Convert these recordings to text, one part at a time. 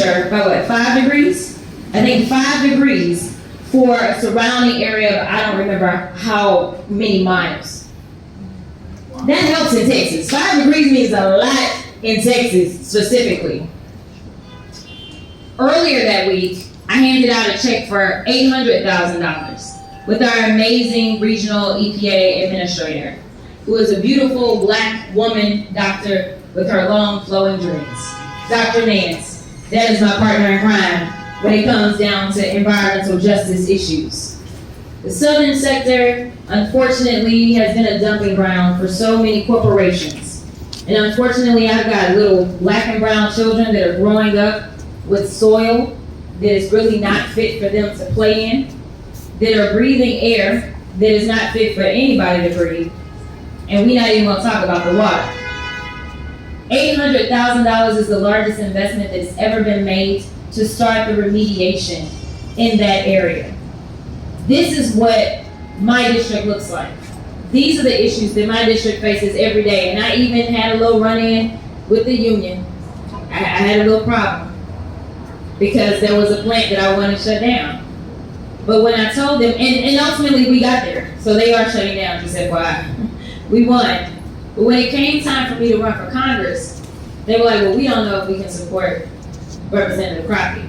temperature by what, 5 degrees? I think 5 degrees for a surrounding area of I don't remember how many miles. That helps in Texas. 5 degrees means a lot in Texas specifically. Earlier that week, I handed out a check for $800,000 with our amazing regional EPA administrator, who is a beautiful black woman doctor with her long flowing dreads. Dr. Nance, that is my partner in crime when it comes down to environmental justice issues. The southern sector, unfortunately, has been a dumping ground for so many corporations. And unfortunately, I've got little black and brown children that are growing up with soil that is really not fit for them to play in, that are breathing air that is not fit for anybody to breathe. And we're not even gonna talk about the water. $800,000 is the largest investment that's ever been made to start the remediation in that area. This is what my district looks like. These are the issues that my district faces every day. And I even had a little run-in with the union. I had a little problem because there was a plant that I wanted to shut down. But when I told them, and ultimately we got there, so they are shutting down, just FYI. We won. But when it came time for me to run for Congress, they were like, well, we don't know if we can support Representative Crockett.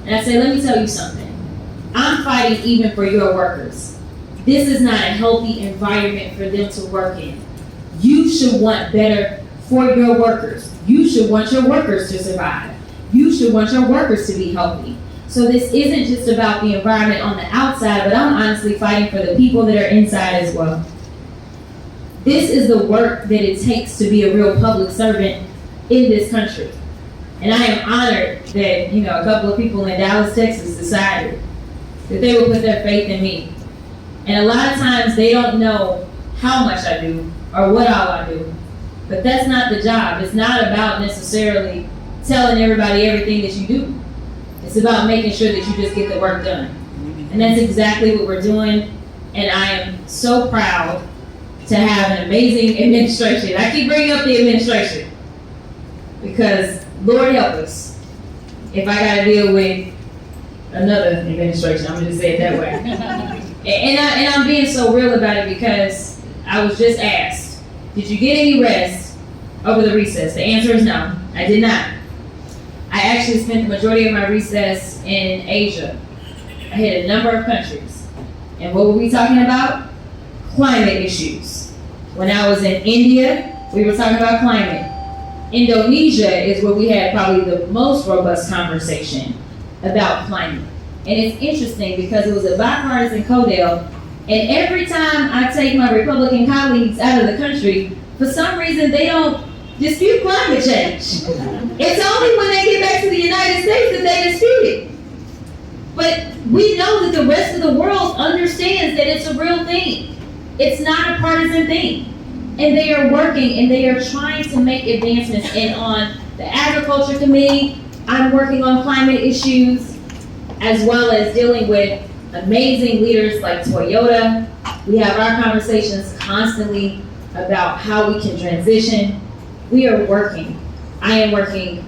And I said, let me tell you something. I'm fighting even for your workers. This is not a healthy environment for them to work in. You should want better for your workers. You should want your workers to survive. You should want your workers to be healthy. So this isn't just about the environment on the outside, but I'm honestly fighting for the people that are inside as well. This is the work that it takes to be a real public servant in this country. And I am honored that, a couple of people in Dallas, Texas decided that they would put their faith in me. And a lot of times they don't know how much I do or what all I do. But that's not the job. It's not about necessarily telling everybody everything that you do. It's about making sure that you just get the work done. And that's exactly what we're doing. And I am so proud to have an amazing administration. I keep bringing up the administration because Lord help us if I got to deal with another administration. I'm going to just say it that way. and I'm being so real about it because I was just asked, did you get any rest over the recess? The answer is no, I did not. I actually spent the majority of my recess in Asia. I hit a number of countries. And what were we talking about? Climate issues. When I was in India, we were talking about climate. Indonesia is where we had probably the most robust conversation about climate. And it's interesting because it was a bipartisan CODEL, and every time I take my Republican colleagues out of the country, for some reason they don't dispute climate change. It's only when they get back to the United States that they dispute it. But we know that the rest of the world understands that it's a real thing. It's not a partisan thing. And they are working and they are trying to make advancements. And on the Agriculture Committee, I'm working on climate issues as well as dealing with amazing leaders like Toyota. We have our conversations constantly about how we can transition. We are working. I am working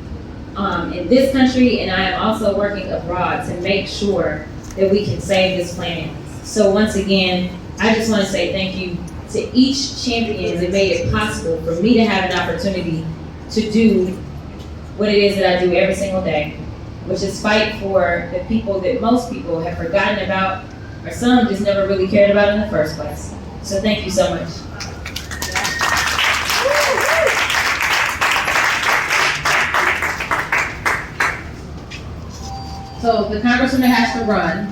in this country, and I am also working abroad to make sure that we can save this planet. So once again, I just want to say thank you to each champion that made it possible for me to have an opportunity to do what it is that I do every single day, which is fight for the people that most people have forgotten about, or some just never really cared about in the first place. So thank you so much. So the Congresswoman has to run.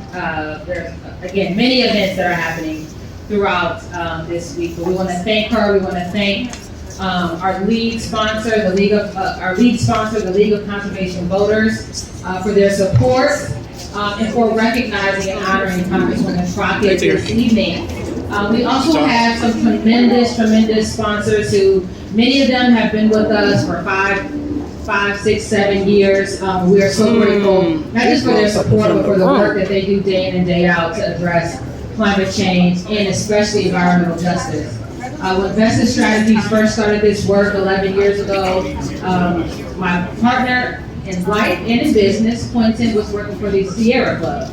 There's, again, many events that are happening throughout this week, but we want to thank her. We want to thank our lead sponsor, the League of Conservation Voters, for their support and for recognizing and honoring Congresswoman Crockett this evening. We also have some tremendous sponsors who, many of them have been with us for 5, 6, 7 years. We are so grateful, not just for their support, but for the work that they do day in and day out to address climate change and especially environmental justice. When Vested Strategies first started this work 11 years ago, my partner in life and in business, Quentin was working for the Sierra Club,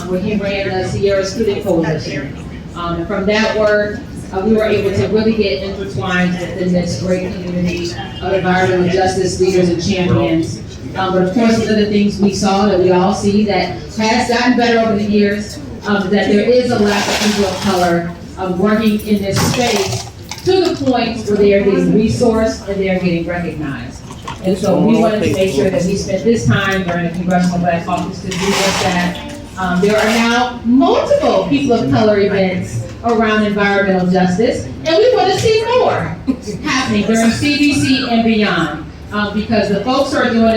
where he ran the Sierra Student Coalition. And from that work, we were able to really get intertwined within this great community of environmental justice leaders and champions. But of course, one of the things we saw, that we all see, that has gotten better over the years, that there is a lack of people of color working in this space to the point where they are getting resourced and they are getting recognized. And so we wanted to make sure that we spent this time during the Congressional Black Caucus to do just that. There are now multiple people of color events around environmental justice, and we want to see more happening during CBC and beyond, because the folks who are doing it